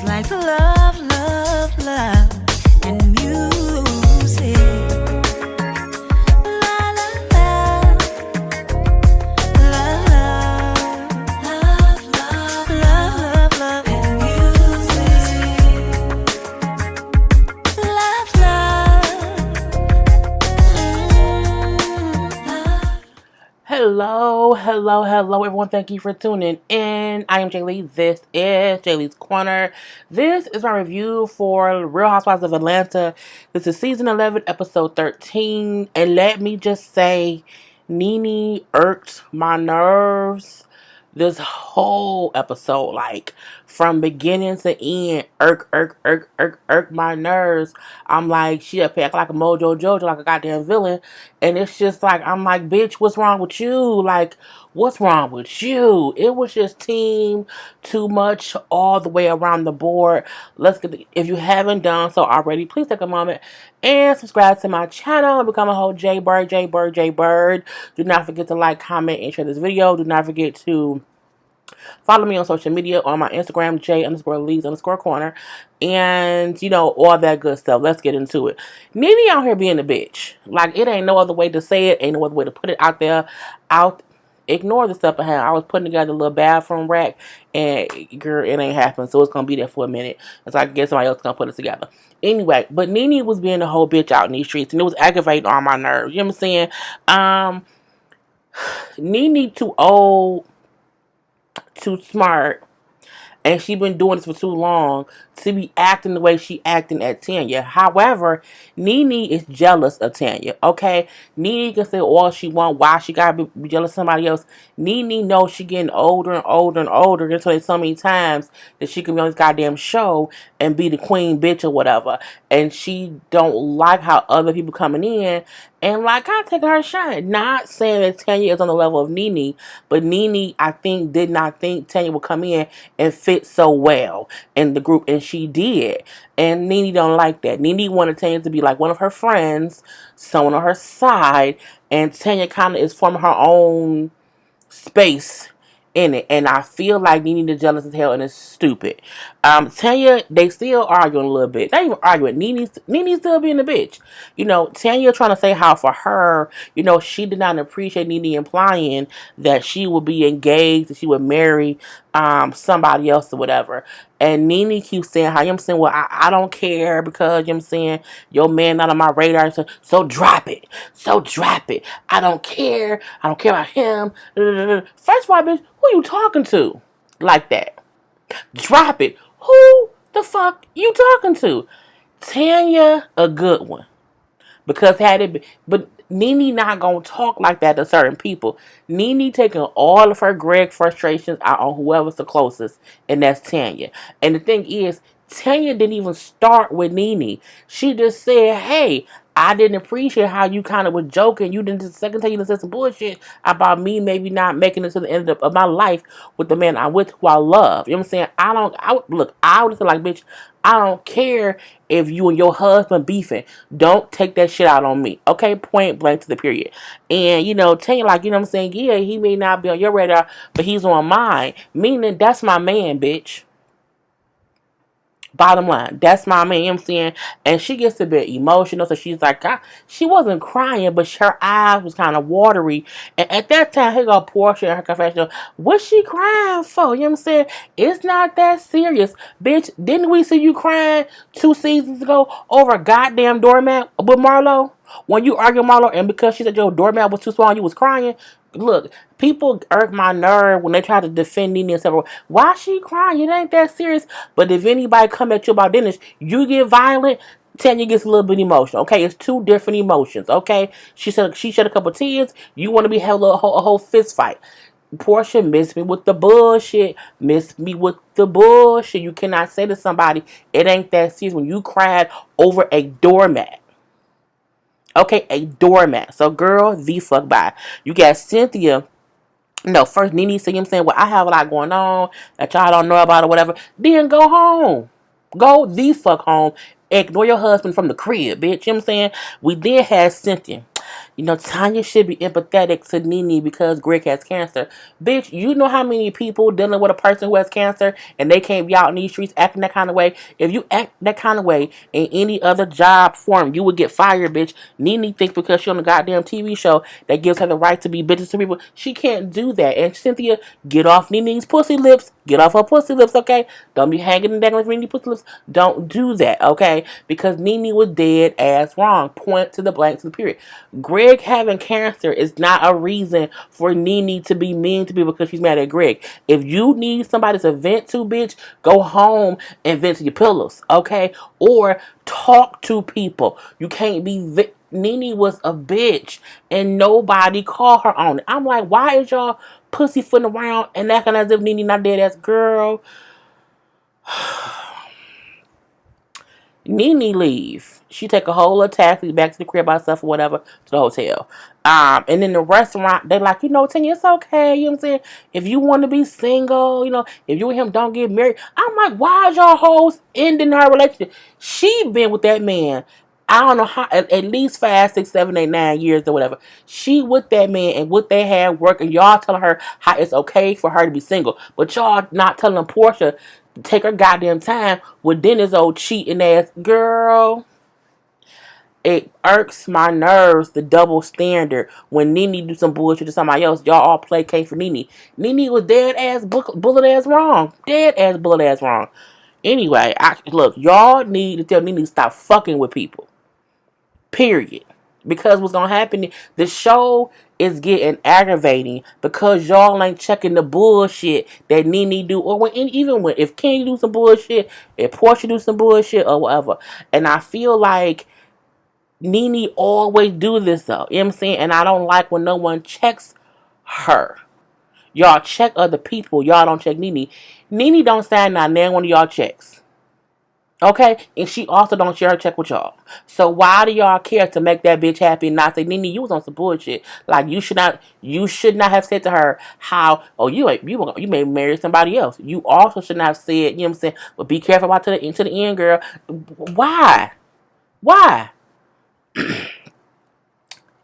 like love, love, love, and music. La la la, love, love, love, love, love, and music. Love, love. Hello, everyone. Thank you for tuning in. I am Jaylee. This is Jaylee's Corner. This is my review for Real Housewives of Atlanta. This is season 11, episode 13. And let me just say, Nene irked my nerves this whole episode, like from beginning to end, irk my nerves. I'm like, she up here like a Mojo Jojo, like a goddamn villain, and it's just like, I'm like, bitch, what's wrong with you? Like, what's wrong with you? It was just team too much all the way around the board. If you haven't done so already, please take a moment and subscribe to my channel and become a whole J-Bird. Do not forget to like, comment, and share this video. Do not forget to follow me on social media on my Instagram, J_Lees_Corner, and, you know, all that good stuff. Let's get into it. Nene out here being a bitch. Like, it ain't no other way to say it. Ain't no other way to put it out there. Ignore the stuff I had. I was putting together a little bathroom rack, and, girl, it ain't happened. So it's going to be there for a minute. And so I guess somebody else going to put it together. Anyway, but Nene was being a whole bitch out in these streets, and it was aggravating on my nerves. You know what I'm saying? Nene too old, too smart, and she been doing this for too long to be acting the way she acting at Tanya. However, Nene is jealous of Tanya, okay? Nene can say all she want, why she gotta be jealous of somebody else. Nene knows she getting older and older and older until there's so many times that she can be on this goddamn show and be the queen bitch or whatever. And she don't like how other people coming in and like, kind of taking her shine. Not saying that Tanya is on the level of Nene, but Nene, I think, did not think Tanya would come in and fit so well in the group, and she did. And Nene don't like that. Nene wanted Tanya to be like one of her friends, someone on her side, and Tanya kind of is forming her own space in it, and I feel like Nene is jealous as hell, and it's stupid. Tanya, they still arguing a little bit. Not even arguing. Nene still being a bitch. You know, Tanya trying to say how for her, you know, she did not appreciate Nene implying that she would be engaged, that she would marry somebody else or whatever. And Nene keeps saying how, you know what I'm saying, well, I don't care because, you know what I'm saying, your man not on my radar, so drop it. So drop it. I don't care about him. First of all, bitch, who you talking to like that? Drop it. Who the fuck you talking to? Tanya, a good one. Because had it been, but Nene not gonna talk like that to certain people. Nene taking all of her Greg frustrations out on whoever's the closest, and that's Tanya. And the thing is, Tanya didn't even start with Nene. She just said, hey, I didn't appreciate how you kind of was joking. You didn't, the second time you said some bullshit about me maybe not making it to the end of my life with the man I'm with who I love. You know what I'm saying? I would say like, bitch, I don't care if you and your husband beefing. Don't take that shit out on me. Okay? Point blank to the period. And, you know, Tanya, like, you know what I'm saying? Yeah, he may not be on your radar, but he's on mine. Meaning, that's my man, bitch. Bottom line, that's my man, you know what I'm saying? And she gets a bit emotional, so she's like, she wasn't crying, but her eyes was kind of watery. And at that time, here go Portia in her confessional. What's she crying for? You know what I'm saying? It's not that serious. Bitch, didn't we see you crying 2 seasons ago over a goddamn doormat with Marlo? When you argue with Marlo, and because she said your doormat was too small and you was crying, look, people irk my nerve when they try to defend Nene and stuff. Why she crying? It ain't that serious. But if anybody come at you about Dennis, you get violent, Tanya gets a little bit emotional. Okay, it's 2 different emotions. Okay, she shed a couple tears. You want to be have a whole fist fight. Portia missed me with the bullshit. Missed me with the bullshit. You cannot say to somebody it ain't that serious when you cried over a doormat. Okay, a doormat. So, girl, the fuck bye. You got Cynthia. No, first Nene said, you know what I'm saying, well, I have a lot going on that y'all don't know about or whatever. Then go home. Go the fuck home. Ignore your husband from the crib, bitch. You know what I'm saying? We then had Cynthia. Tanya should be empathetic to Nene because Greg has cancer. Bitch, you know how many people dealing with a person who has cancer and they can't be out in these streets acting that kind of way? If you act that kind of way in any other job form, you would get fired, bitch. Nene thinks because she's on a goddamn TV show that gives her the right to be bitches to people. She can't do that. And Cynthia, get off Nene's pussy lips. Get off her pussy lips, okay? Don't be hanging in there with Nene's pussy lips. Don't do that, okay? Because Nene was dead ass wrong. Point to the blank to the period. Greg having cancer is not a reason for Nene to be mean to people because she's mad at Greg. If you need somebody to vent to, bitch, go home and vent to your pillows, okay? Or talk to people. You can't be Nene was a bitch and nobody called her on it. I'm like, why is y'all pussyfooting around and acting as if Nene not dead ass girl? Nene leave. She take a whole little taxi back to the crib by herself or whatever to the hotel. And in the restaurant, they like, Tanya, it's okay. You know what I'm saying? If you want to be single, if you and him don't get married. I'm like, why is y'all hoes ending her relationship? She been with that man. I don't know how, at least 5, 6, 7, 8, 9 years or whatever. She with that man and what they had work, and y'all telling her how it's okay for her to be single. But y'all not telling Portia take her goddamn time with Dennis old cheating ass girl. It irks my nerves, the double standard. When Nene do some bullshit to somebody else, y'all all placate for Nene. Nene was dead ass bullet ass wrong. Dead ass bullet ass wrong. Anyway, look, y'all need to tell Nene to stop fucking with people. Period. Because what's gonna happen, the show is getting aggravating because y'all ain't checking the bullshit that Nene do, or even when if Kenny do some bullshit, if Portia do some bullshit or whatever. And I feel like Nene always do this though. You know what I'm saying? And I don't like when no one checks her. Y'all check other people. Y'all don't check Nene. Nene don't sign not one of y'all checks. Okay? And she also don't share her check with y'all. So why do y'all care to make that bitch happy and not say, Nene, you was on some bullshit. Like you should not have said to her how, oh, you may marry somebody else. You also should not have said, you know what I'm saying, but be careful about to the end, girl. Why? Why?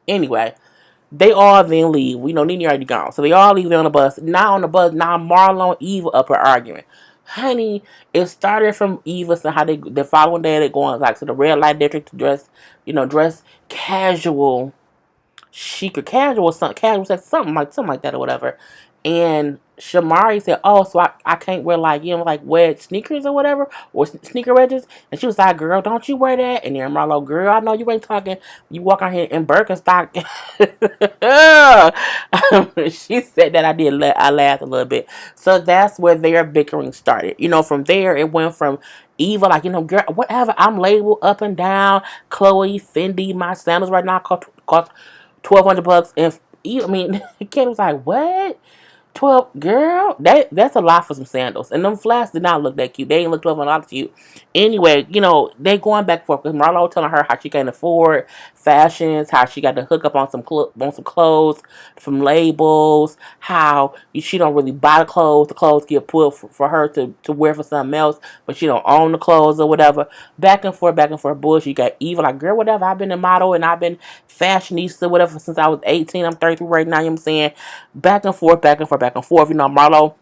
Anyway, they all then leave. We know Nene already gone. So they all leave on the bus. Now on the bus, now Marlo and Eva up here arguing. Honey, it started from Eva, so how the following day they're going like to the red light district to dress casual, chic or casual, something like that or whatever. And Shamari said, "Oh, so I can't wear like wet sneakers or whatever, or sneaker wedges." And she was like, "Girl, don't you wear that?" And then Marlo, "Girl, I know you ain't talking. You walk out here in Birkenstock." She said that I laughed a little bit. So that's where their bickering started. From there it went from Eva, girl, whatever. I'm labeled up and down. Chloe, Fendi, my sandals right now cost $1,200, and Ken was like, "What? 12, girl, that's a lot for some sandals." And them flats did not look that cute. They didn't look $1,200 cute. Anyway, they going back and forth because Marlo telling her how she can't afford fashions, how she got to hook up on some clothes from labels, how she don't really buy the clothes. The clothes get put for her to wear for something else, but she don't own the clothes or whatever. Back and forth bullshit. You got Eva like, "Girl, whatever. I've been a model and I've been fashionista, whatever, since I was 18. I'm 33 right now." You know what I'm saying? Back and forth. Marlo,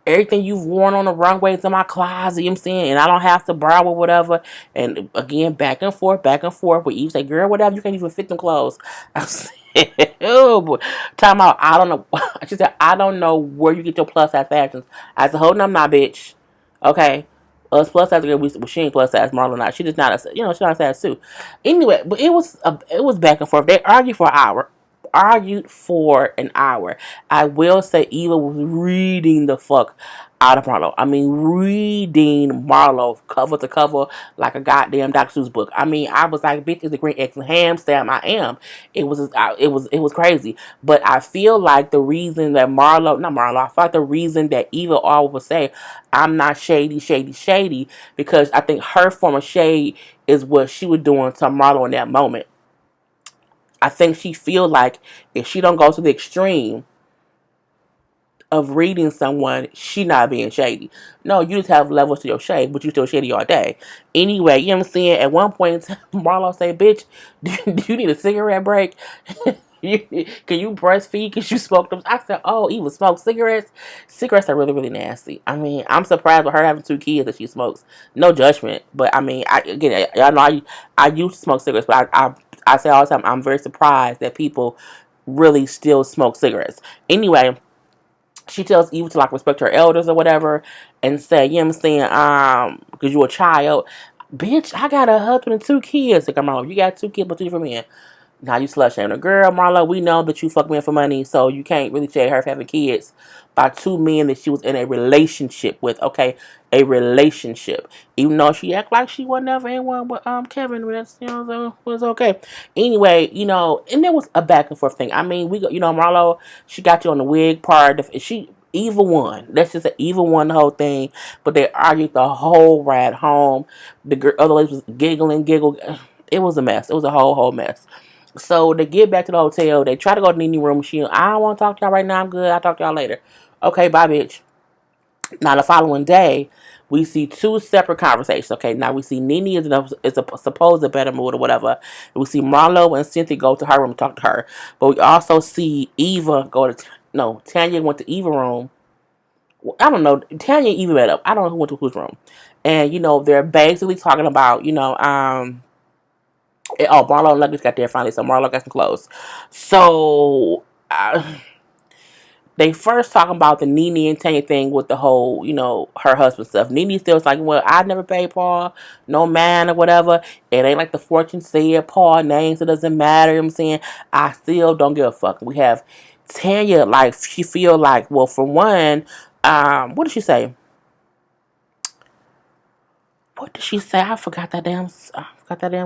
everything you've worn on the runways in my closet, you know what I'm saying? And I don't have to borrow or whatever. And again, back and forth. But Eve say, "Girl, whatever, you can't even fit them clothes." I said, "Oh boy." Talking about, I don't know. She said, "I don't know where you get your plus size fashions." I said, "Hold on, my bitch. Okay. Us plus size girl, she ain't plus size, Marlo not. She just not she's not a size too." Anyway, but it was back and forth. They argued for an hour. I will say Eva was reading the fuck out of Marlo. Reading Marlo cover to cover like a goddamn Dr. Seuss book. I was like, "Bitch is a great ex ham stamp." I am. It was crazy. But I feel like the reason that I feel like the reason that Eva always would say, "I'm not shady," because I think her form of shade is what she was doing to Marlo in that moment. I think she feel like if she don't go to the extreme of reading someone, she not being shady. No, you just have levels to your shade, but you still shady all day. Anyway, you know what I'm saying? At one point, Marlo say, bitch, do you need a cigarette break? Can you breastfeed because you smoke them? I said, oh, even smoke cigarettes? Cigarettes are really, really nasty. I mean, I'm surprised with her having 2 kids that she smokes. No judgment. But I mean, again, y'all know I used to smoke cigarettes, but I say all the time, I'm very surprised that people really still smoke cigarettes. Anyway, she tells Eva to like respect her elders or whatever and say, you know what I'm saying, because you're a child. Bitch, I got a husband and 2 kids. Like, I'm wrong. You got 2 kids, but 2 different men. Now you slut shaming a girl, Marlo. We know that you fuck men for money, so you can't really shade her for having kids by 2 men that she was in a relationship with. Okay, a relationship. Even though she act like she wasn't ever in one with Kevin, but that's so was okay. Anyway, and there was a back and forth thing. I mean, Marlo, she got you on the wig part. She Eva won. That's just an Eva won the whole thing. But they argued the whole ride home. The girl, other lady was giggling, giggle. It was a mess. It was a whole mess. So they get back to the hotel. They try to go to Nene room. I don't want to talk to y'all right now. I'm good. I'll talk to y'all later. Okay, bye, bitch. Now the following day, we see 2 separate conversations. Okay, now we see Nene is a supposed better mood or whatever. We see Marlo and Cynthia go to her room and talk to her. But we also see Eva Tanya went to Eva room. I don't know. Tanya and Eva met up. I don't know who went to whose room. And they're basically talking about Marlo and Luggage got there finally, so Marlo got some clothes. So they first talking about the Nene and Tanya thing with the whole, her husband stuff. Nene still was like, well, I never paid Paul, no man or whatever. It ain't like the fortune said Paul name, so it doesn't matter. You know what I'm saying, I still don't give a fuck. We have Tanya, like, she feel like, well, for one, what did she say? What did she say? I forgot that damn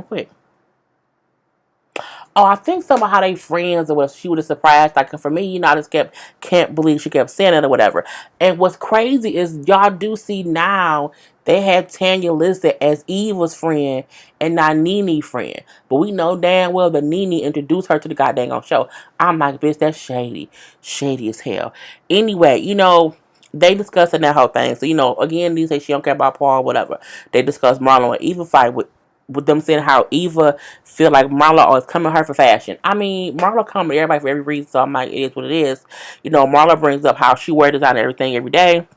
quick. Oh, I think some of how they friends or what she would have surprised. Like for me, I just can't believe she kept saying it or whatever. And what's crazy is y'all do see now they had Tanya listed as Eva's friend and not Nene's friend. But we know damn well that Nene introduced her to the goddamn show. I'm like, bitch, that's shady. Shady as hell. Anyway, they discussing that whole thing. So, again, they say she don't care about Paul, whatever. They discuss Marlon and Eva fight with them saying how Eva feel like Marlo is coming to her for fashion. I mean, Marlo come to everybody for every reason, so I'm like, it is what it is. Marlo brings up how she wear designer everything every day.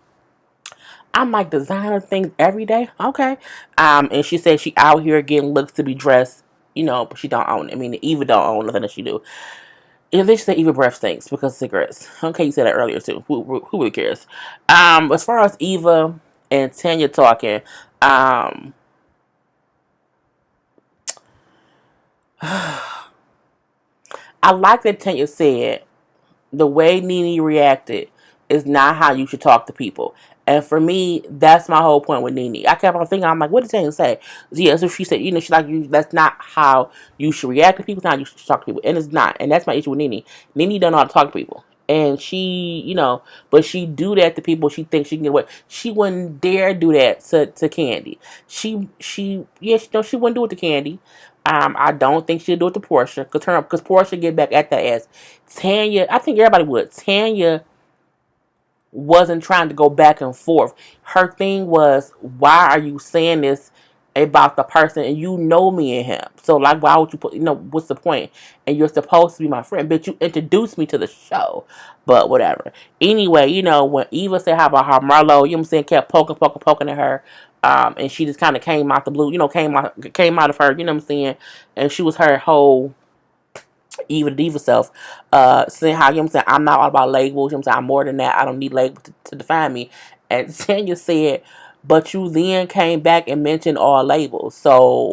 I'm like, designer things every day? Okay. And she said she out here getting looks to be dressed, but she don't own it. I mean, Eva don't own nothing that she do. And they say Eva breath stinks because of cigarettes. Okay, you said that earlier too. Who really cares? As far as Eva and Tanya talking, I like that Tanya said the way Nene reacted is not how you should talk to people. And for me, that's my whole point with Nene. I kept on thinking, I'm like, what did Tanya say? Yeah, so she said, she's like, that's not how you should react to people. It's not how you should talk to people. And it's not. And that's my issue with Nene. Nene don't know how to talk to people. And she, but she do that to people she thinks she can get away. She wouldn't dare do that to Candy. She wouldn't do it to Candy. I don't think she'll do it to Portia because Portia get back at that ass. Tanya, I think everybody would. Tanya wasn't trying to go back and forth. Her thing was, why are you saying this about the person and you know me and him? So like, why would you put, what's the point? And you're supposed to be my friend, but you introduced me to the show. But whatever. Anyway, when Eva said how about how Marlo, you know what I'm saying, kept poking at her. And she just kind of came out the blue, came out of her, you know what I'm saying? And she was her whole Eva Diva self, saying how, I'm saying, I'm not all about labels, I'm saying, I'm more than that, I don't need labels to define me. And Tanya said, but you then came back and mentioned all labels, so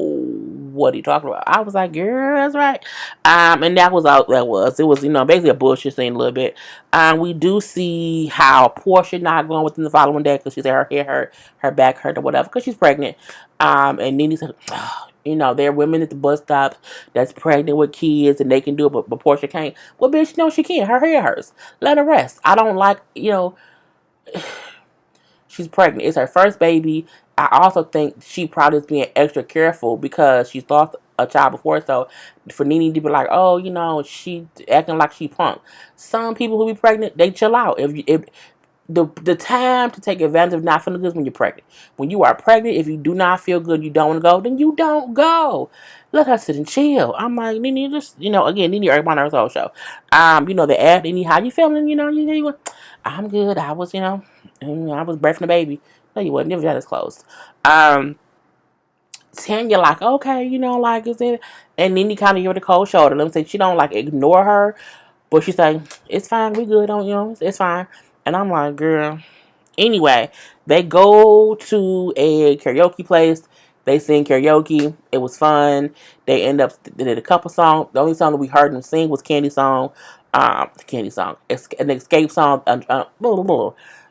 what are you talking about? I was like, girl, that's right. And that was all that was. It was, basically a bullshit thing a little bit. We do see how Portia not going within the following day because she said her head hurt, her back hurt or whatever, because she's pregnant. And Nene said, there are women at the bus stops that's pregnant with kids and they can do it, but Portia can't. Well, bitch, no, she can't. Her hair hurts. Let her rest. I don't like, she's pregnant. It's her first baby. I also think she probably is being extra careful because she thought a child before. So for Nene to be like, oh, she acting like she punk. Some people who be pregnant, they chill out. If the time to take advantage of not feeling good is when you're pregnant. When you are pregnant, if you do not feel good, you don't want to go, then you don't go. Let her sit and chill. I'm like, Nene, just, again, Nene everybody on her whole show. They ask Nene, how you feeling? I'm good. I was, I was birthing a baby. No, you wasn't. Never got this closed. Tanya like, okay, like, is it? And Nene kind of give her the cold shoulder. Let me say, she don't like ignore her, but she's like, it's fine. We good. Don't, it's fine. And I'm like, girl. Anyway, they go to a karaoke place. They sing karaoke. It was fun. They end up did a couple songs. The only song that we heard them sing was Candy Song. Candy Song. An Escape song. The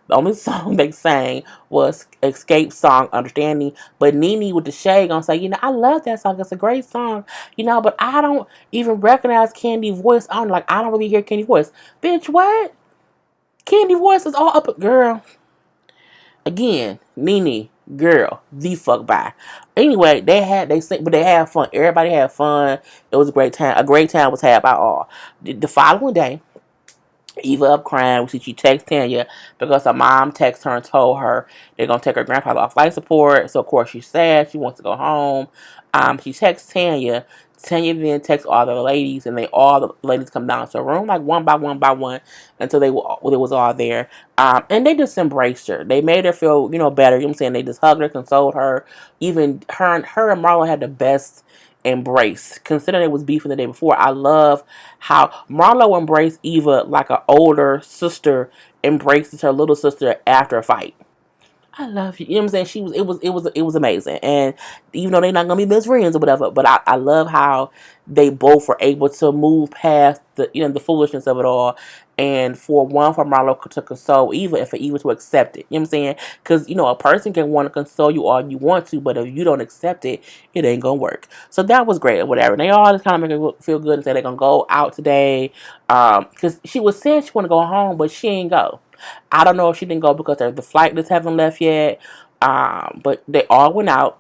only song they sang was Escape song, Understanding. But Nene with the shade gonna say, I love that song. It's a great song. But I don't even recognize Candy's voice. I don't really hear Candy's voice. Bitch, what? Candy voice is all up, girl. Again, Nene, girl, the fuck bye. Anyway, they sing, but they had fun. Everybody had fun. It was a great time. A great time was had by all. The following day, Eva up crying. She texts Tanya because her mom texted her and told her they're gonna take her grandfather off life support. So of course she's sad. She wants to go home. She texts Tanya. Tanya then texts all the ladies, and all the ladies come down to her room like one by one by one until they was all there. And they just embraced her. They made her feel better. You know what I'm saying? They just hugged her, consoled her. Even her and Marlo had the best embrace. Considering it was beefing the day before, I love how Marlo embraced Eva like an older sister embraces her little sister after a fight. I love you. You know what I'm saying? It was amazing. And even though they're not gonna be best friends or whatever, but I love how they both were able to move past the foolishness of it all. And for Marlo to console Eva and for Eva to accept it. You know what I'm saying? Because, a person can want to console you all you want to, but if you don't accept it, it ain't gonna work. So that was great or whatever. And they all just kind of make her feel good and say they're gonna go out today. Because she was saying she wanna go home, but she ain't go. I don't know if she didn't go because the flight just haven't left yet. But they all went out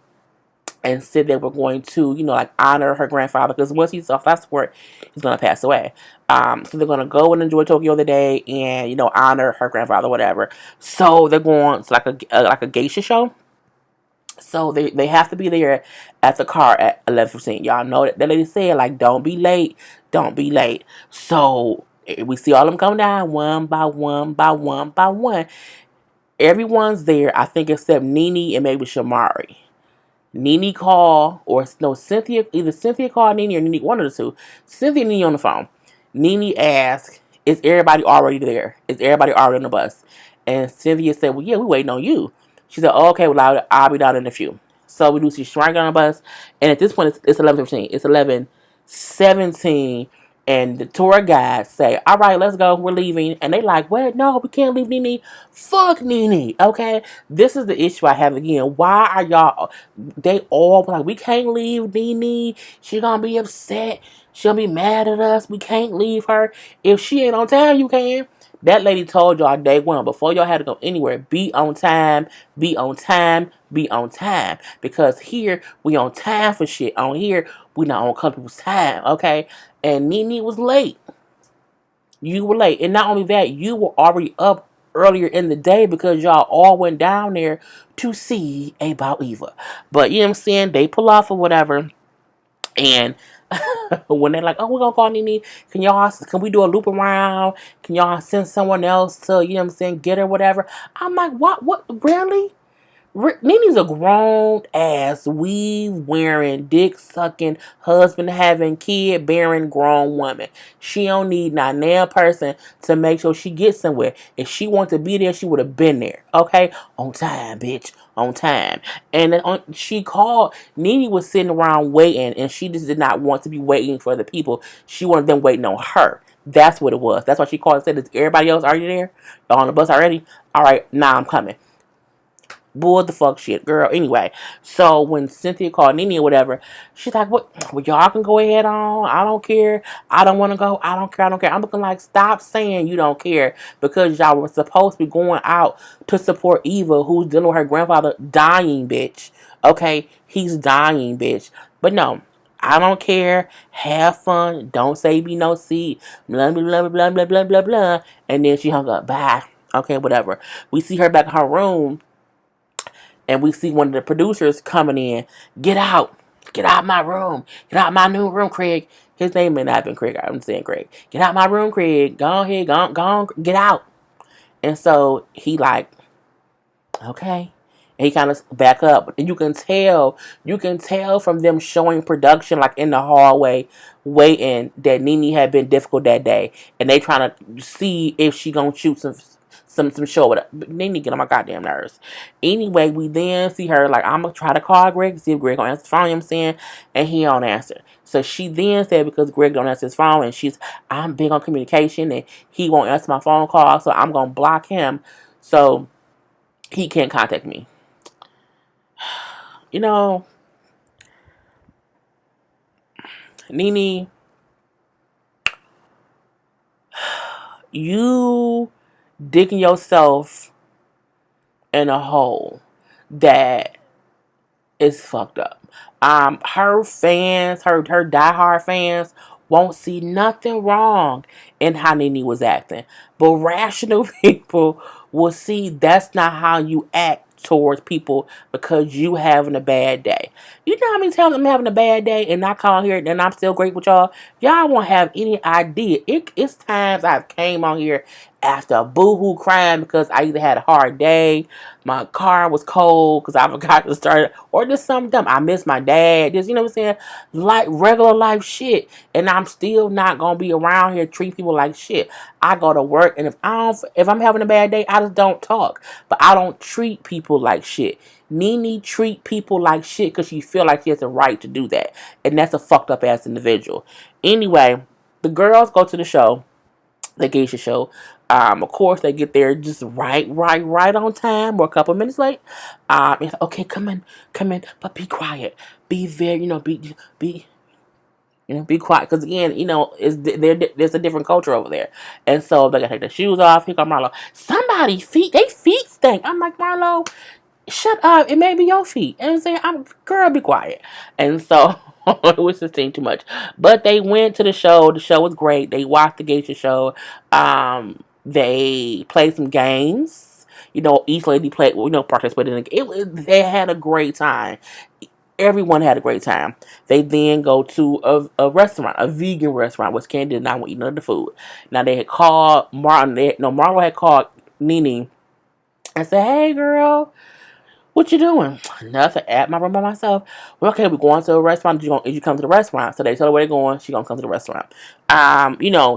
and said they were going to, honor her grandfather because once he's off life support, he's gonna pass away. So they're gonna go and enjoy Tokyo the day and honor her grandfather, whatever. So they're going to like a geisha show. So they have to be there at the car at 11:15. Y'all know that lady said like don't be late, don't be late. So we see all of them come down one by one by one by one. Everyone's there, I think, except Nene and maybe Shamari. Nene call or no Cynthia, either Cynthia called Nene or Nene, one of the two. Cynthia and Nene on the phone. Nene asked, "Is everybody already there? Is everybody already on the bus?" And Cynthia said, "Well, yeah, we waiting on you." She said, oh, "Okay, well, I'll be down in a few." So we do see Shrine on the bus, and at this point, it's 11:15. It's 11:17. And the tour guide say, "All right, let's go. We're leaving." And they like, "What? No, we can't leave Nene." Fuck Nene. Okay, this is the issue I have again. Why are y'all? They all like, "We can't leave Nene. She gonna be upset. She'll be mad at us. We can't leave her. If she ain't on time, you can." That lady told y'all day one before y'all had to go anywhere. Be on time. Be on time. Be on time. Because here we on time for shit. On here we not on other people's time. Okay. And Nene was late. You were late. And not only that, you were already up earlier in the day because y'all all went down there to see about Eva. But you know what I'm saying? They pull off or whatever. And when they're like, "Oh, we're gonna call Nene. Can we do a loop around? Can y'all send someone else to, get her, whatever?" I'm like, what, really? Nene's a grown ass, weave wearing, dick sucking, husband having, kid bearing grown woman. She don't need not nail person to make sure she gets somewhere. If she wanted to be there, she would have been there. Okay, on time, bitch, on time. And then she called. Nene was sitting around waiting, and she just did not want to be waiting for the people. She wanted them waiting on her. That's what it was. That's why she called and said, "Is everybody else already there? Y'all on the bus already? All right, now I'm coming." Bull the fuck shit, girl. Anyway, so when Cynthia called Nene or whatever, she's like, "What? Well, y'all can go ahead on. I don't care. I don't want to go. I don't care. I don't care." I'm looking like, stop saying you don't care because y'all were supposed to be going out to support Eva, who's dealing with her grandfather dying, bitch. Okay, he's dying, bitch. But no. I don't care. Have fun. Don't say be no seat. Blah, blah, blah, blah, blah, blah, blah, blah. And then she hung up. Bye. Okay, whatever. We see her back in her room, and we see one of the producers coming in. Get out. Get out my room. Get out my new room, Craig. His name may not have been Craig. I'm saying Craig. Get out my room, Craig. Go ahead. Go on. Get out. And so he like, okay. And he kind of back up. And you can tell from them showing production, like in the hallway, waiting, that Nene had been difficult that day. And they trying to see if she gonna shoot some show with her. But Nene get on my goddamn nerves. Anyway, we then see her like, I'm gonna try to call Greg, see if Greg gonna answer the phone, you know what I'm saying? And he don't answer. So she then said, because Greg don't answer his phone, and I'm big on communication, and he won't answer my phone call, so I'm gonna block him so he can't contact me. You know, Nene, you digging yourself in a hole that is fucked up. Her fans, her diehard fans, won't see nothing wrong in how Nene was acting. But rational people will see that's not how you act towards people because you having a bad day. You know how many times I'm having a bad day and I call here and I'm still great with y'all? Y'all won't have any idea. It's times I've came on here after boohoo crying because I either had a hard day, my car was cold because I forgot to start it, or just something dumb. I miss my dad. Just, you know what I'm saying? Like regular life shit. And I'm still not gonna be around here treating people like shit. I go to work, and if I'm having a bad day, I just don't talk. But I don't treat people like shit. Nene treat people like shit because she feel like she has the right to do that. And that's a fucked up ass individual. Anyway, the girls go to the show, the geisha show. Of course, they get there just right on time, or a couple minutes late. It's like, okay, come in, but be quiet, be very, be quiet, because again, there's a different culture over there, and so they gotta take their shoes off. Here come Marlo. Somebody they feet stink. I'm like, Marlo, shut up. It may be your feet. And I'm saying, girl, be quiet. And so it was just saying too much. But they went to the show. The show was great. They watched the geisha show. They played some games. Each lady played, participated in they had a great time. Everyone had a great time. They then go to a restaurant, a vegan restaurant, which Candy did not want to eat none of the food. Now they had called Marlo had called Nene and said, hey girl, what you doing? Nothing. At my room by myself. Well, okay, we're going to a restaurant. Did you come to the restaurant? So they tell her where they're going. She gonna come to the restaurant.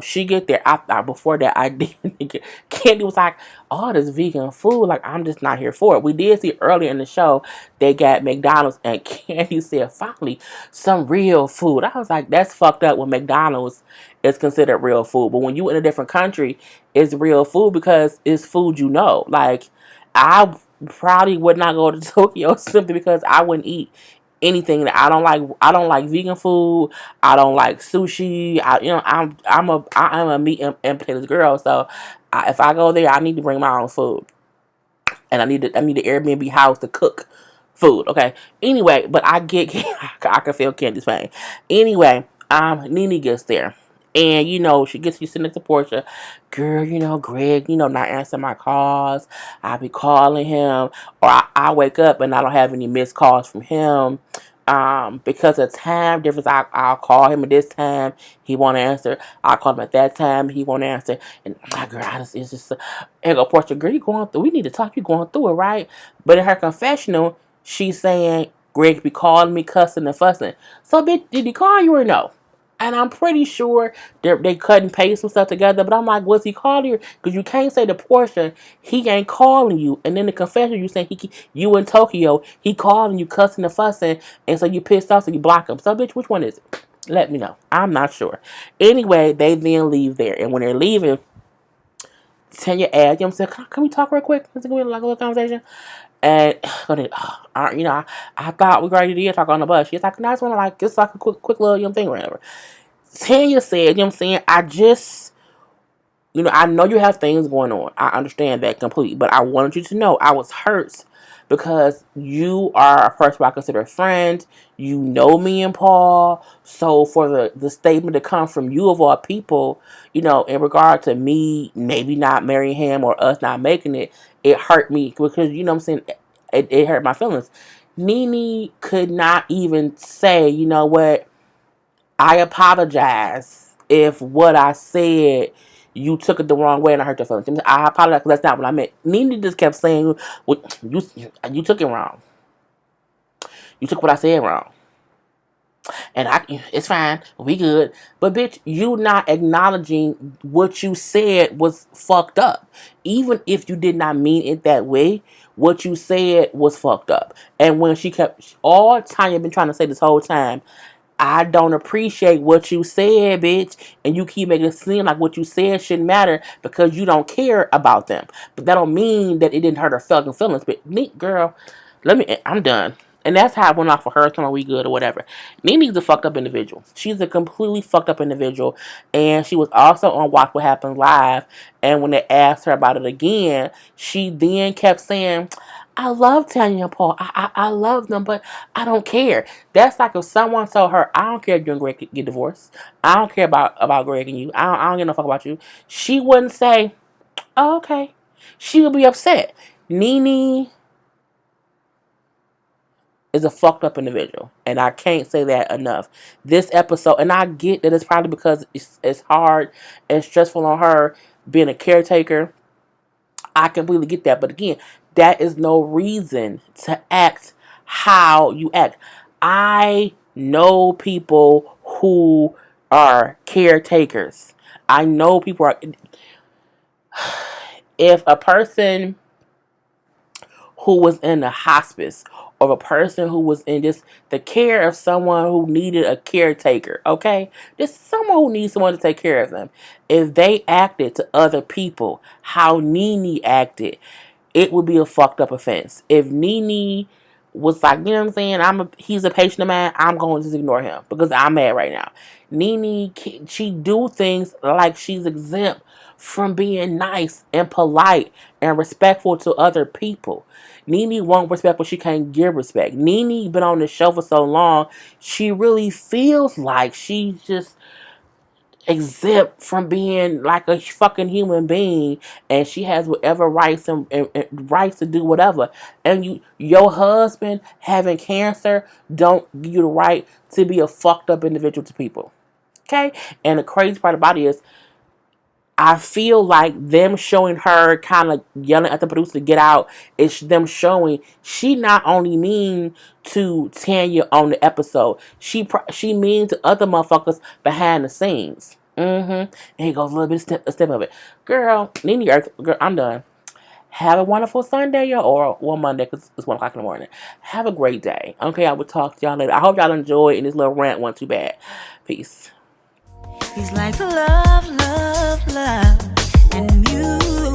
She get there. Before that, I didn't think it. Candy was like, "Oh, this vegan food. Like, I'm just not here for it." We did see earlier in the show they got McDonald's, and Candy said, "Finally, some real food." I was like, "That's fucked up." When McDonald's is considered real food, but when you in a different country, it's real food because it's food. Like I probably would not go to Tokyo simply because I wouldn't eat anything that I don't like. I don't like vegan food. I don't like sushi. I am a meat and potatoes girl. So if I go there, I need to bring my own food, and I need the Airbnb house to cook food. Okay. Anyway, but I get I can feel Candy's pain. Anyway, Nene gets there. And she sitting next to Portia. Girl, Greg, not answering my calls. I be calling him, or I wake up and I don't have any missed calls from him. Because of time difference, I'll call him at this time, he won't answer. I'll call him at that time, he won't answer. And my girl, it's just, here go Portia, girl, you going through? We need to talk. You going through it, right? But in her confessional, she's saying Greg be calling me, cussing and fussing. So, bitch, did he call you or no? And I'm pretty sure they cut and paste some stuff together. But I'm like, was he calling you? Because you can't say to Portia, he ain't calling you. And then the confession, you say you in Tokyo, he calling you, cussing and fussing. And so you pissed off, so you block him. So, bitch, which one is it? Let me know. I'm not sure. Anyway, they then leave there. And when they're leaving, Tanya asks, can we talk real quick? Let's go like a little conversation. And I thought we already did talk on the bus. She's like, no, I just want to just like a quick little thing or whatever. Tanya said, I just, I know you have things going on. I understand that completely. But I wanted you to know I was hurt because you are a person I consider a friend. You know me and Paul. So for the statement to come from you of all people, in regard to me maybe not marrying him or us not making it, it hurt me because you know what I'm saying. It hurt my feelings. Nene could not even say, you know what, I apologize if what I said you took it the wrong way and I hurt your feelings. I apologize because that's not what I meant. Nene just kept saying, well, you took it wrong. You took what I said wrong. And it's fine. We good. But bitch, you not acknowledging what you said was fucked up. Even if you did not mean it that way, what you said was fucked up. And when she kept, all Tanya been trying to say this whole time, I don't appreciate what you said, bitch. And you keep making it seem like what you said shouldn't matter because you don't care about them. But that don't mean that it didn't hurt her fucking feelings. But neat girl, I'm done. And that's how it went off for her. Come on, we good or whatever. Nene's a fucked up individual. She's a completely fucked up individual. And she was also on Watch What Happens Live. And when they asked her about it again, she then kept saying, I love Tanya and Paul. I love them, but I don't care. That's like if someone told her, I don't care if you and Greg get divorced. I don't care about Greg and you. I don't give no fuck about you. She wouldn't say, oh, okay. She would be upset. Nene is a fucked up individual. And I can't say that enough. This episode, and I get that it's probably because it's hard and stressful on her being a caretaker. I completely get that. But again, that is no reason to act how you act. I know people who are caretakers. I know people are. If a person who was in a hospice or a person who was in just the care of someone who needed a caretaker, okay? Just someone who needs someone to take care of them. If they acted to other people how Nene acted, it would be a fucked up offense. If Nene was like, you know what I'm saying, he's a patient of mine, I'm going to just ignore him because I'm mad right now. Nene, she do things like she's exempt from being nice and polite and respectful to other people. Nene won't respect what she can't give respect. Nene been on the show for so long, she really feels like she's just exempt from being like a fucking human being, and she has whatever rights and rights to do whatever. And your husband having cancer don't give you the right to be a fucked up individual to people. Okay? And the crazy part about it is I feel like them showing her kind of yelling at the producer to get out is them showing she not only mean to Tanya on the episode, she mean to other motherfuckers behind the scenes. And he goes a little bit a step of it. Girl, Nene, girl, I'm done. Have a wonderful Sunday, y'all, or Monday, because it's 1 o'clock in the morning. Have a great day. Okay, I will talk to y'all later. I hope y'all enjoyed, and this little rant wasn't too bad. Peace. He's like love, love, love, and you.